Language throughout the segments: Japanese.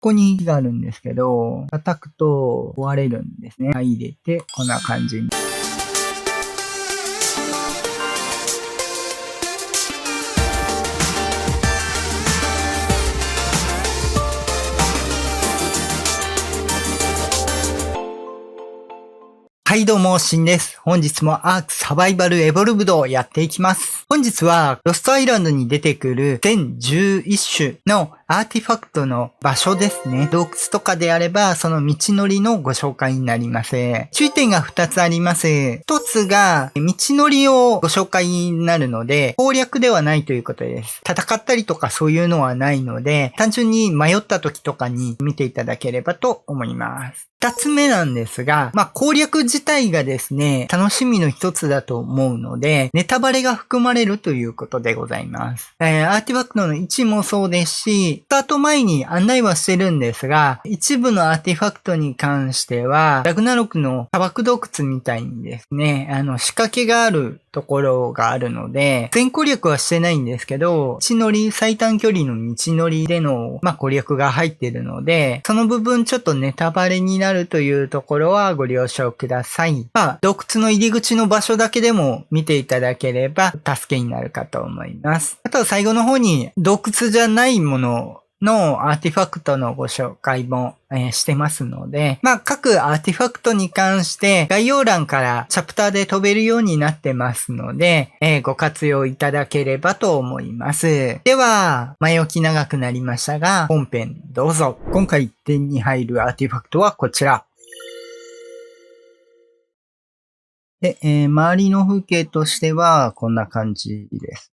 こに火があるんですけど、叩くと壊れるんですね。入れて、こんな感じに。はいどうも、しんです。本日もアークサバイバルエボルブドをやっていきます。本日はロストアイランドに出てくる全11種のアーティファクトの場所ですね。洞窟とかであればその道のりのご紹介になります。注意点が2つあります。1つが道のりをご紹介になるので攻略ではないということです。戦ったりとかそういうのはないので単純に迷った時とかに見ていただければと思います。2つ目なんですが、攻略自体がですね、楽しみの一つだと思うので、ネタバレが含まれるということでございます。アーティファクトの位置もそうですし、スタート前に案内はしてるんですが、一部のアーティファクトに関しては、ラグナロクの砂漠洞窟みたいにですね、仕掛けがあるところがあるので、全攻略はしてないんですけど、道のり、最短距離の道のりでの、攻略が入っているので、その部分ちょっとネタバレになるというところはご了承ください。洞窟の入り口の場所だけでも見ていただければ助けになるかと思います。あとは最後の方に洞窟じゃないもののアーティファクトのご紹介も、してますので、各アーティファクトに関して概要欄からチャプターで飛べるようになってますので、ご活用いただければと思います。では、前置き長くなりましたが、本編どうぞ。今回手に入るアーティファクトはこちら。で、周りの風景としてはこんな感じです。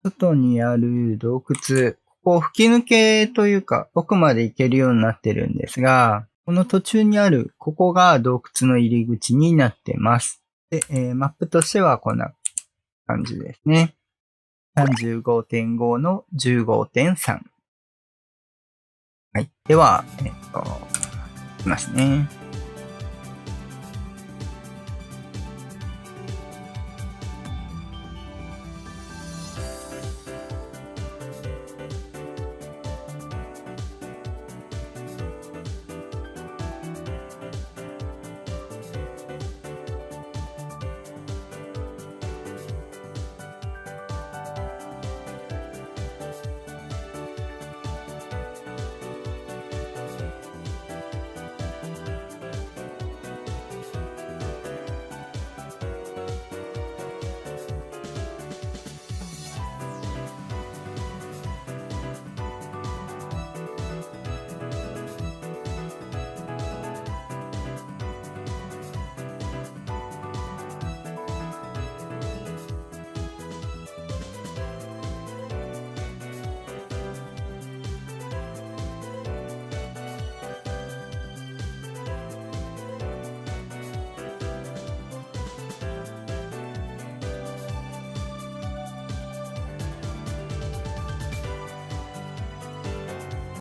外にある洞窟、ここ吹き抜けというか奥まで行けるようになってるんですが、この途中にあるここが洞窟の入り口になってます。で、マップとしてはこんな感じですね。35.5 の 15.3。はい。では、いきますね。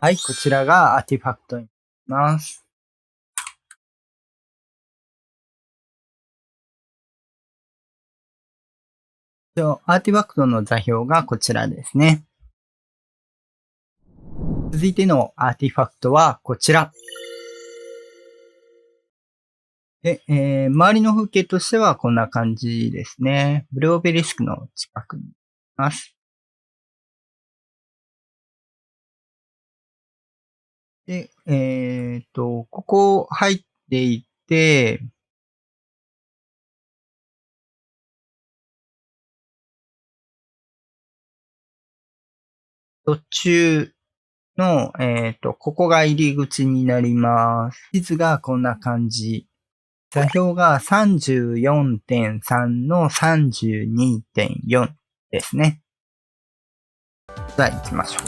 はい、こちらがアーティファクトになります。アーティファクトの座標がこちらですね。続いてのアーティファクトはこちら。で、周りの風景としてはこんな感じですね。ブルーオベリスクの近くにいます。で、ここ入っていって、途中の、ここが入り口になります。地図がこんな感じ。座標が 34.3 の 32.4 ですね。じゃあ行きましょう。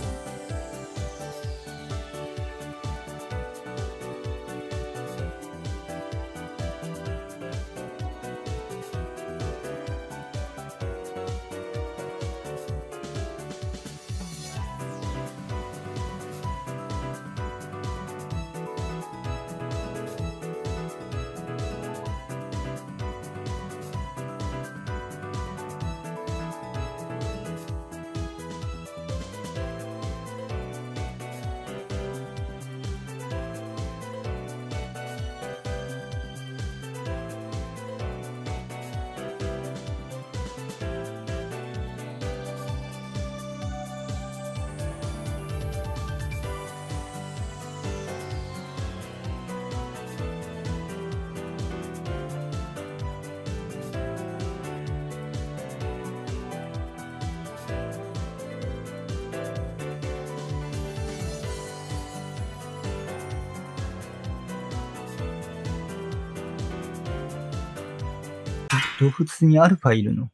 動物にアルファいるの？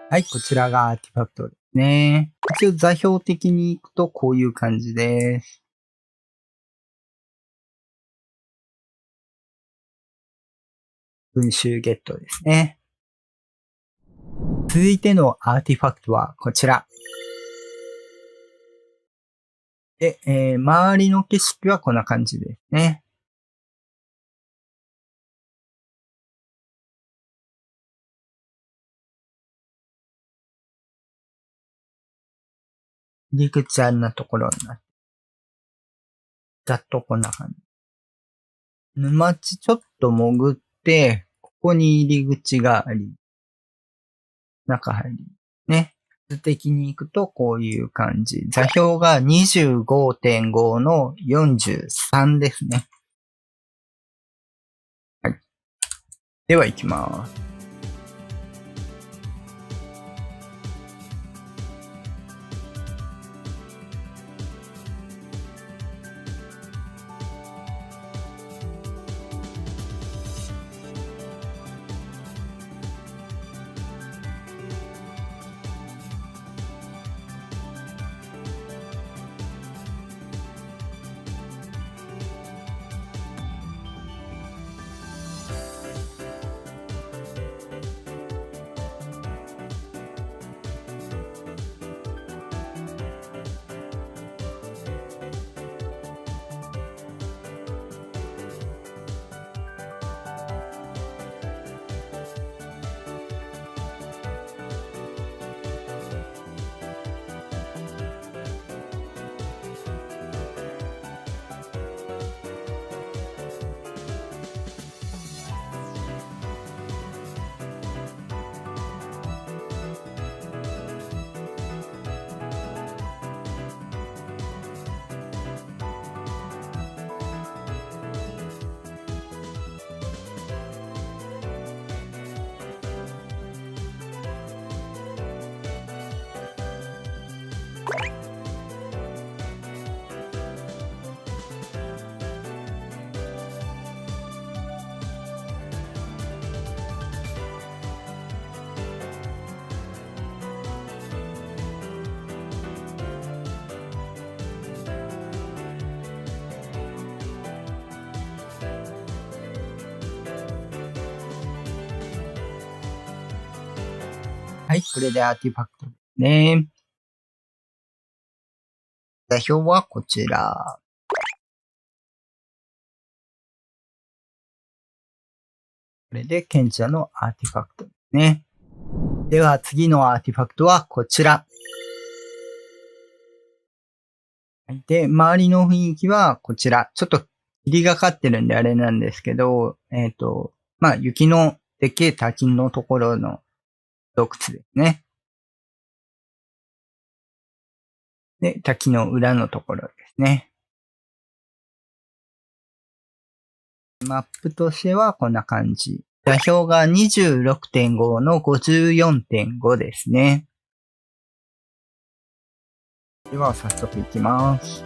はい、こちらがアーティファクトですね。一応座標的に行くとこういう感じです。群衆ゲットですね。続いてのアーティファクトはこちら。で、周りの景色はこんな感じですね。入り口あんなところになって。ざっとこんな感じ。沼地ちょっと潜って、ここに入り口があり、中入り、ね。図的に行くとこういう感じ。座標が 25.5 の43ですね。はい。では行きます。はい、これでアーティファクトですね。座標はこちら。これで賢者のアーティファクトですね。では次のアーティファクトはこちら。で、周りの雰囲気はこちら。ちょっと霧がかってるんであれなんですけど、雪のでっけえ滝のところの洞窟ですね。で、滝の裏のところですね。マップとしてはこんな感じ。座標が 26.5 の 54.5 ですね。では早速いきます。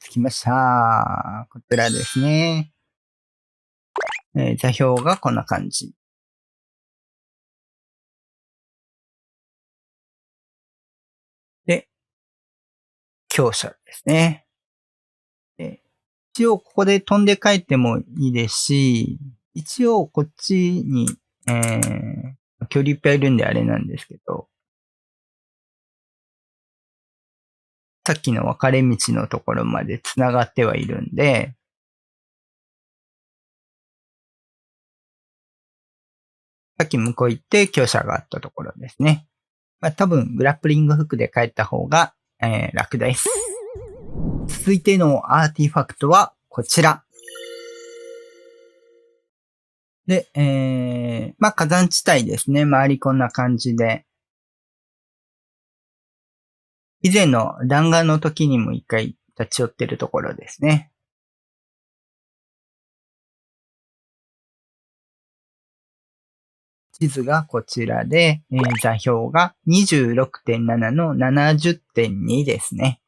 着きました。こちらですね。座標がこんな感じ。で、強者ですね。で一応ここで飛んで帰ってもいいですし、一応こっちに、距離いっぱいいるんであれなんですけど、さっきの分かれ道のところまで繋がってはいるんで、さっき向こう行って強者があったところですね。まあ、多分グラップリングフックで帰った方が、楽です。続いてのアーティファクトはこちら。で、まあ、火山地帯ですね。周りこんな感じで。以前の弾丸の時にも一回立ち寄ってるところですね。地図がこちらで、座標が 26.7 の 70.2 ですね。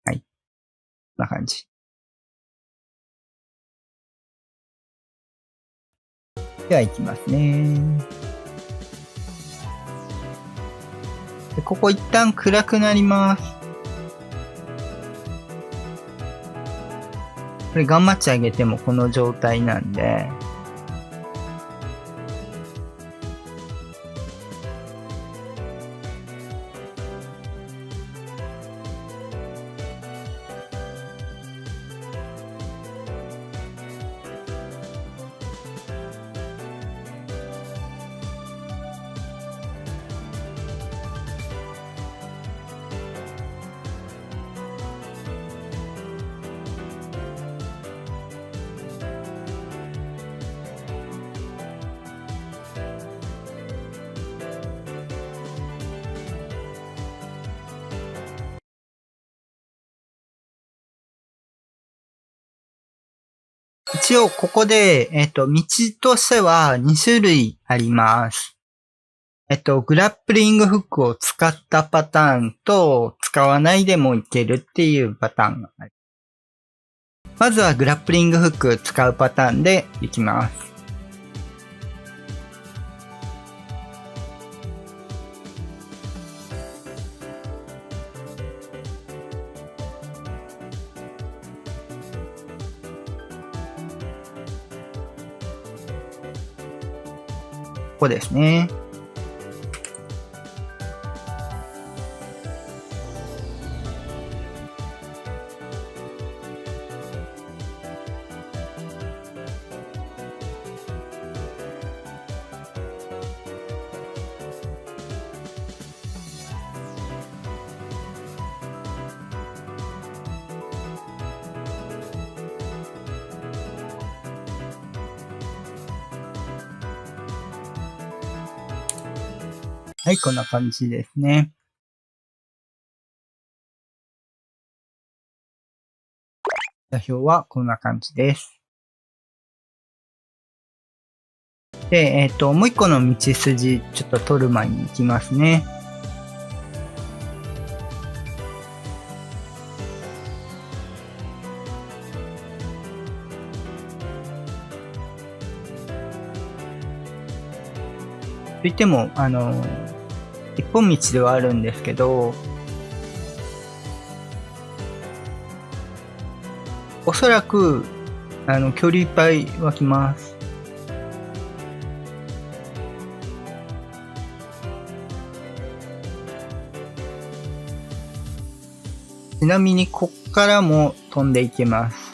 はい。こんな感じ。では行きますね。でここ一旦暗くなります。これガンマッチ上げてもこの状態なんで、一応ここで、道としては2種類あります。グラップリングフックを使ったパターンと、使わないでもいけるっていうパターンがある。まずはグラップリングフック使うパターンでいきます。ここですね。はい、こんな感じですね。座標はこんな感じです。で、もう一個の道筋、ちょっと取る前に行きますね。といっても、一本道ではあるんですけど、おそらく、距離いっぱい湧きます。ちなみに、こっからも飛んでいけます。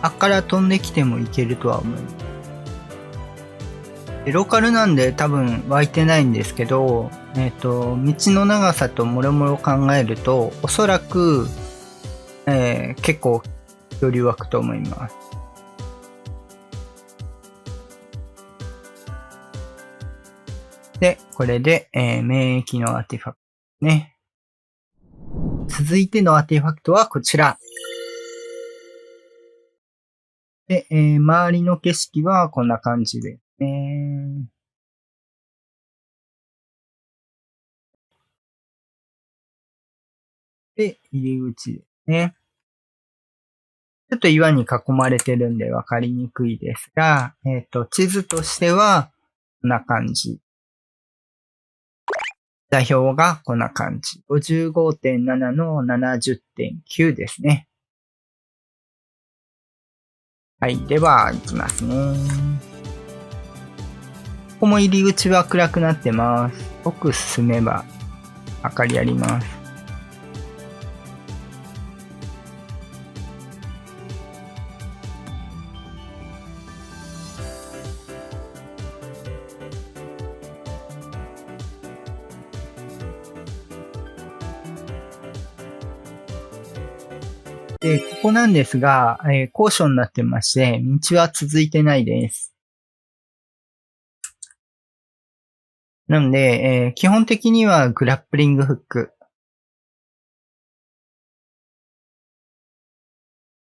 あっから飛んできてもいけるとは思う。でローカルなんで多分湧いてないんですけど、道の長さともろもろ考えると、おそらく、結構距離湧くと思います。で、これで、免疫のアーティファクトね。続いてのアーティファクトはこちら。で、周りの景色はこんな感じですね。で、入り口ですね。ちょっと岩に囲まれてるんで分かりにくいですが、地図としてはこんな感じ。座標がこんな感じ。55.7 の 70.9 ですね。はい。では、行きますね。ここも入り口は暗くなってます。奥進めば明かりあります。で、ここなんですが、高所になってまして、道は続いてないです。なので、基本的にはグラップリングフック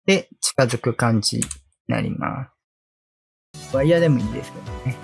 で近づく感じになります。ワイヤーでもいいですけどね。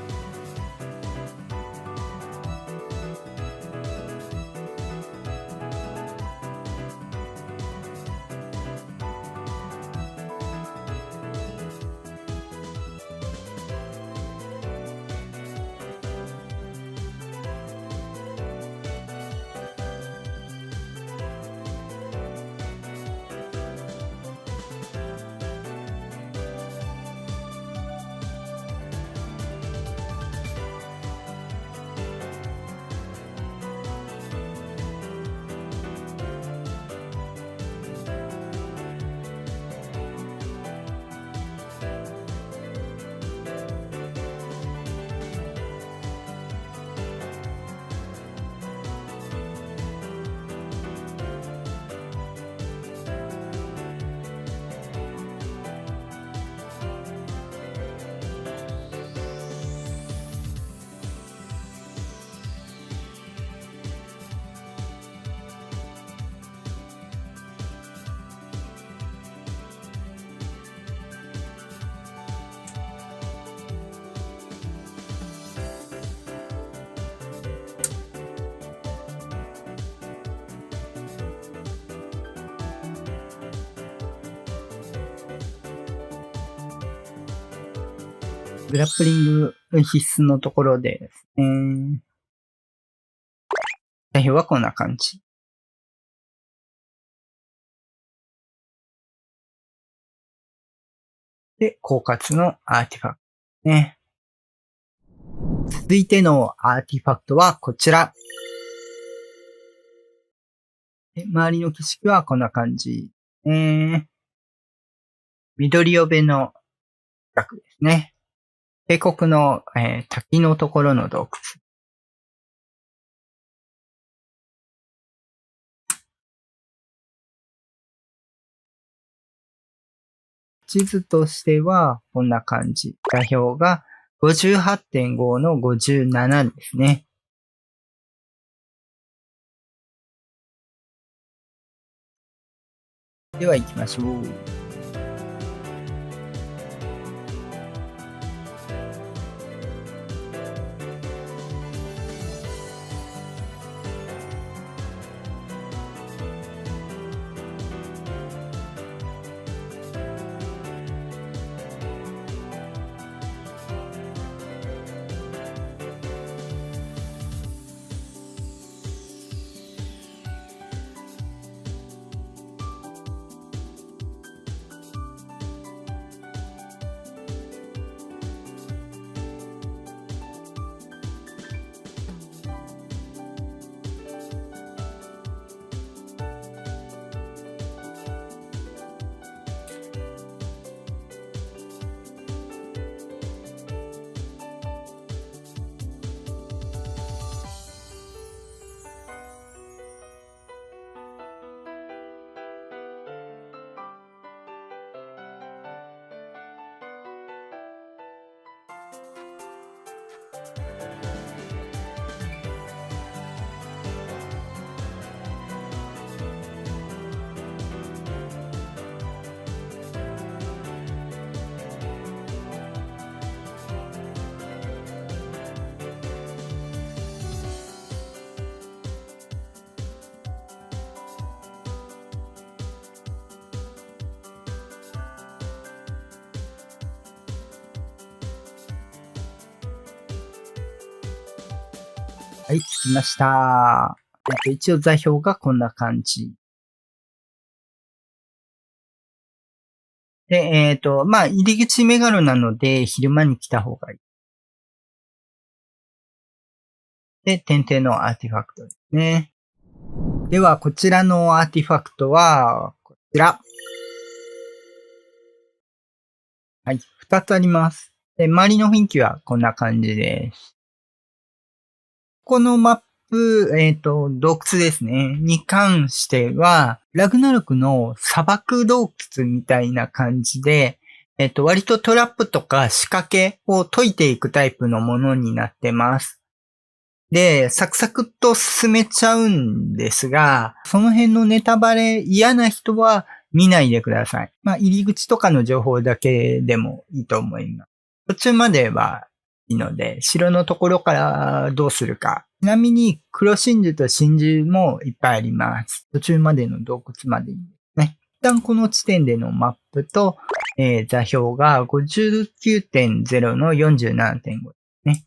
グラップリング必須のところですね。座標はこんな感じ。で、狡猾のアーティファクトね。続いてのアーティファクトはこちら。で周りの景色はこんな感じ。緑帯の近くですね。渓谷の、滝のところの洞窟。地図としてはこんな感じ。座標が 58.5 の57ですね。では行きましょう。はい、着きました。一応座標がこんな感じ。で、まあ、入り口メガロなので、昼間に来た方がいい。で、点々のアーティファクトですね。では、こちらのアーティファクトは、こちら。はい、2つあります。で、周りの雰囲気はこんな感じです。このマップ、洞窟ですね、に関しては、ラグナロクの砂漠洞窟みたいな感じで、割とトラップとか仕掛けを解いていくタイプのものになってます。で、サクサクっと進めちゃうんですが、その辺のネタバレ嫌な人は見ないでください。まあ、入り口とかの情報だけでもいいと思います。途中まではいいので、城のところからどうするか。ちなみに、黒真珠と真珠もいっぱいあります。途中までの洞窟までにですね。一旦この地点でのマップと、座標が 59.0 の 47.5 ですね。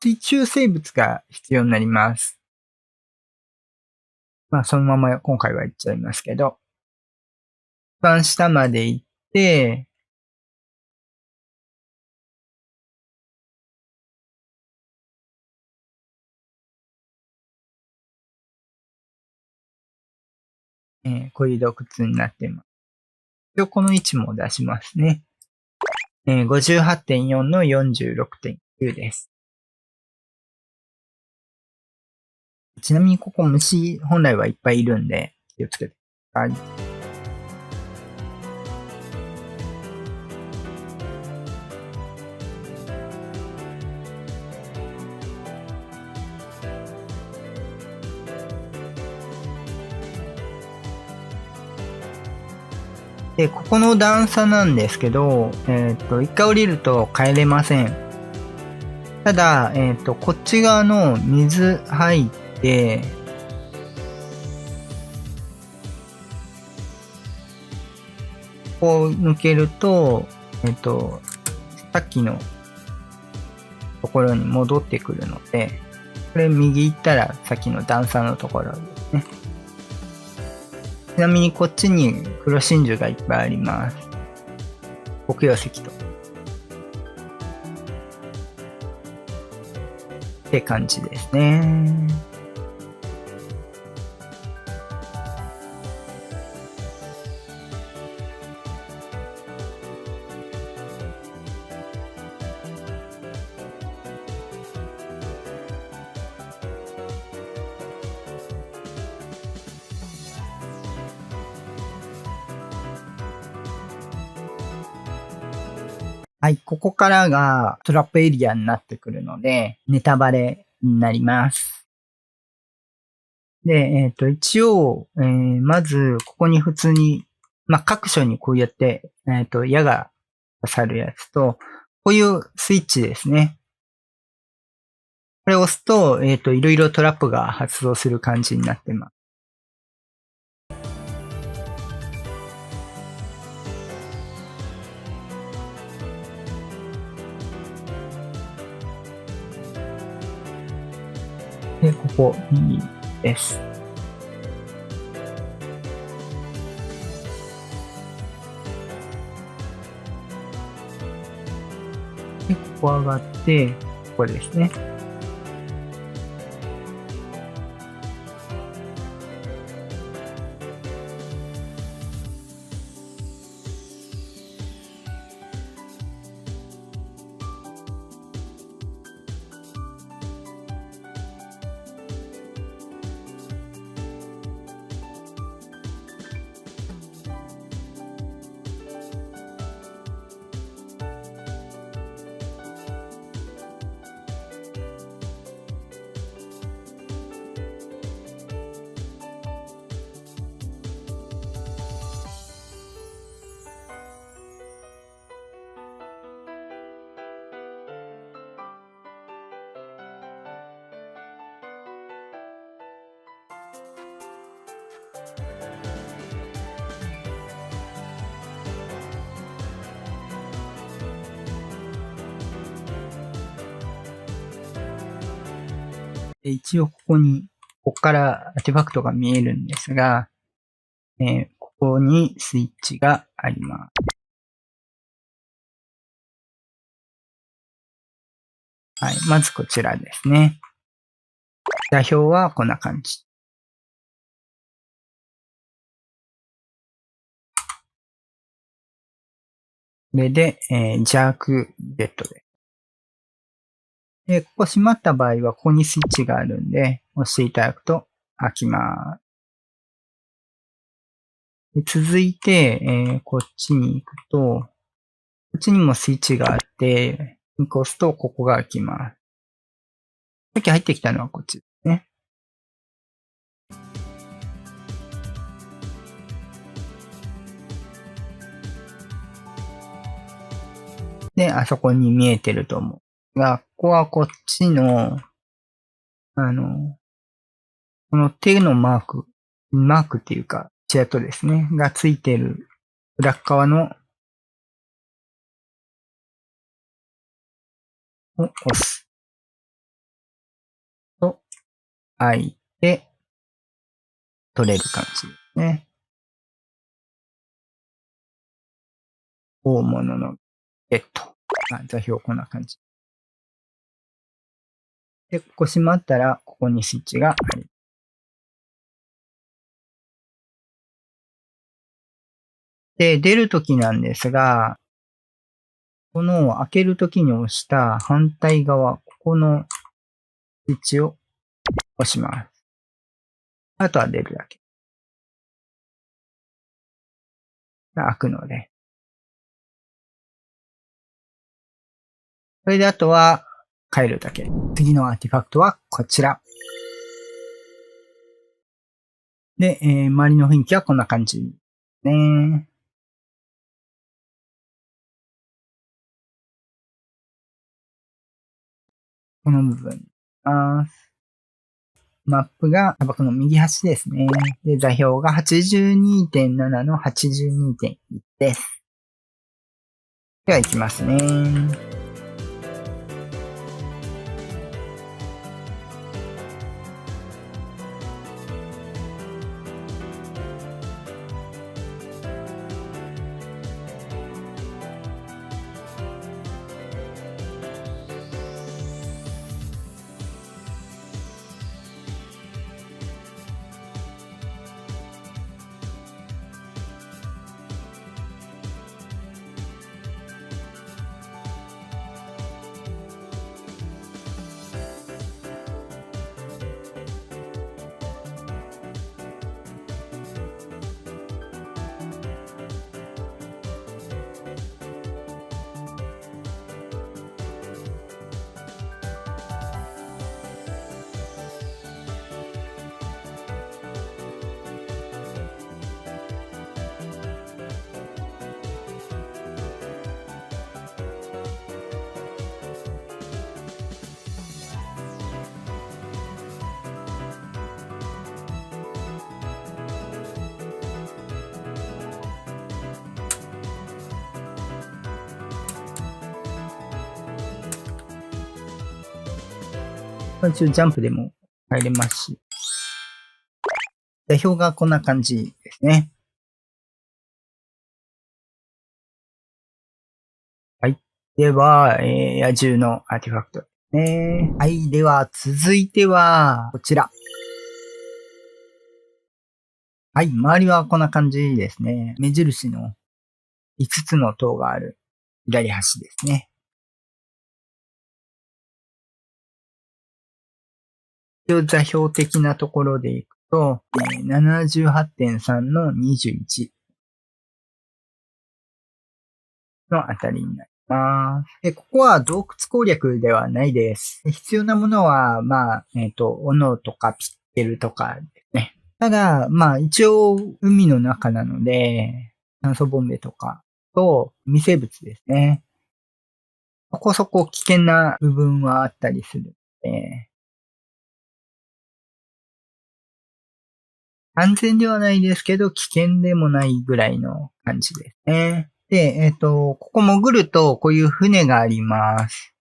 水中生物が必要になります。まあ、そのまま今回は行っちゃいますけど。一番下まで行って、こういう洞窟になっています。で、この位置も出しますね。58.4 の 46.9 です。ちなみにここ虫本来はいっぱいいるんで気をつけてください。で、ここの段差なんですけど、一回降りると帰れません。ただ、こっち側の水入って、こう抜けると、さっきのところに戻ってくるので、これ右行ったらさっきの段差のところですね。ちなみにこっちに黒真珠がいっぱいあります。黒曜石と。って感じですね。はい、ここからがトラップエリアになってくるので、ネタバレになります。で、一応、まず、ここに普通に、まあ、各所にこうやって、矢が刺さるやつと、こういうスイッチですね。これを押すと、いろいろトラップが発動する感じになってます。で、ここ2です。で、ここ上がって、ここですね。一応ここからアーティファクトが見えるんですが、ここにスイッチがあります。はい。まずこちらですね。座標はこんな感じ。これで、ジャーク Z です。で、ここ閉まった場合は、ここにスイッチがあるんで、押していただくと開きます。で続いて、こっちに行くと、こっちにもスイッチがあって、押すとここが開きます。さっき入ってきたのはこっちですね。で、あそこに見えてると思う。が、ここはこっちの、この手のマークっていうか、チラッとですね、がついてる裏側のを押すと、開いて、取れる感じですね。大物のゲット。座標こんな感じ。で、ここ閉まったら、ここにスイッチがあります。で、出るときなんですが、この開けるときに押した反対側、ここのスイッチを押します。あとは出るだけ。開くので。それであとは変えるだけ。次のアーティファクトはこちら。で、周りの雰囲気はこんな感じね。この部分。マップがこの右端ですね。で、座標が 82.7 の 82.1 です。では行きますね。一応ジャンプでも入れますし。座標がこんな感じですね。はい。では、野獣のアーティファクトですね。はい。では、続いては、こちら。はい。周りはこんな感じですね。目印の5つの塔がある左端ですね。座標的なところでいくと、78.3 の21のあたりになります。で、ここは洞窟攻略ではないです。必要なものは、斧とかピッケルとかですね。ただ、一応、海の中なので、酸素ボンベとかと、微生物ですね。そこそこ危険な部分はあったりするので、安全ではないですけど、危険でもないぐらいの感じですね。で、ここ潜ると、こういう船があります。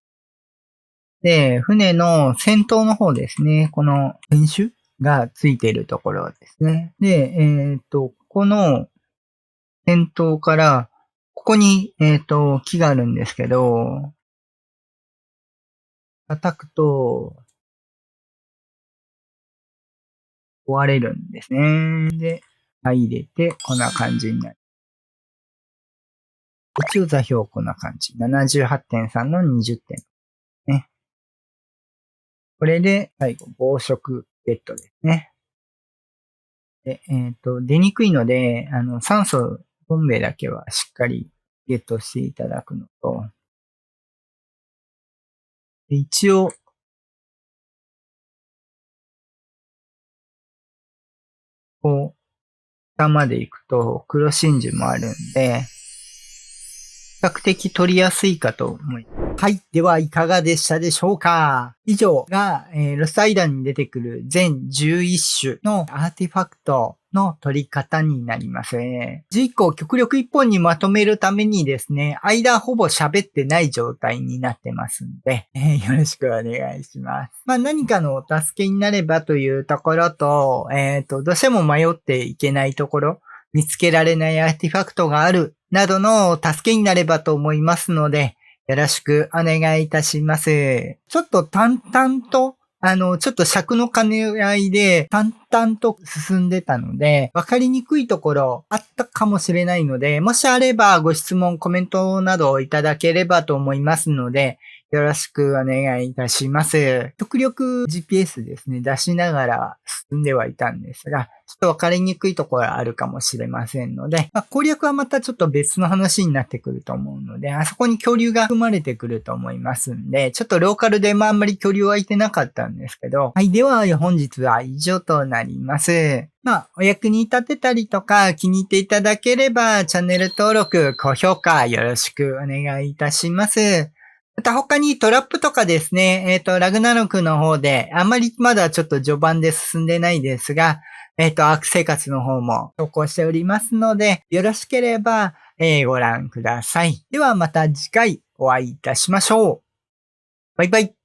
で、船の先頭の方ですね。この船首がついているところですね。で、この先頭から、ここに、木があるんですけど、叩くと、壊れるんですね。で、入れて、こんな感じになる。一応座標こんな感じ。78.3 の20点。ね。これで、最後、防食ゲットですね。で、出にくいので、酸素ボンベだけはしっかりゲットしていただくのと、で一応、こう、下まで行くと黒真珠もあるんで、比較的取りやすいかと思います。はい。では、いかがでしたでしょうか？以上が、ロスアイランドに出てくる全11種のアーティファクトの取り方になります。11個を極力1本にまとめるためにですね、間ほぼ喋ってない状態になってますんで、よろしくお願いします。まあ何かのお助けになればというところと、どうしても迷っていけないところ、見つけられないアーティファクトがあるなどの助けになればと思いますので、よろしくお願いいたします。ちょっと淡々と、ちょっと尺の兼ね合いで淡々と進んでたので、わかりにくいところあったかもしれないので、もしあればご質問、コメントなどをいただければと思いますので、よろしくお願いいたします。極力 GPS ですね、出しながら進んではいたんですが、ちょっとわかりにくいところはあるかもしれませんので、攻略はまたちょっと別の話になってくると思うので、あそこに恐竜が含まれてくると思いますんで、ちょっとローカルでもあんまり恐竜はいてなかったんですけど、はい、では本日は以上となります。お役に立てたりとか気に入っていただければ、チャンネル登録、高評価よろしくお願いいたします。また他にトラップとかですね、ラグナロクの方で、あんまりまだちょっと序盤で進んでないですが、アーク生活の方も投稿しておりますので、よろしければ、ご覧ください。ではまた次回お会いいたしましょう。バイバイ。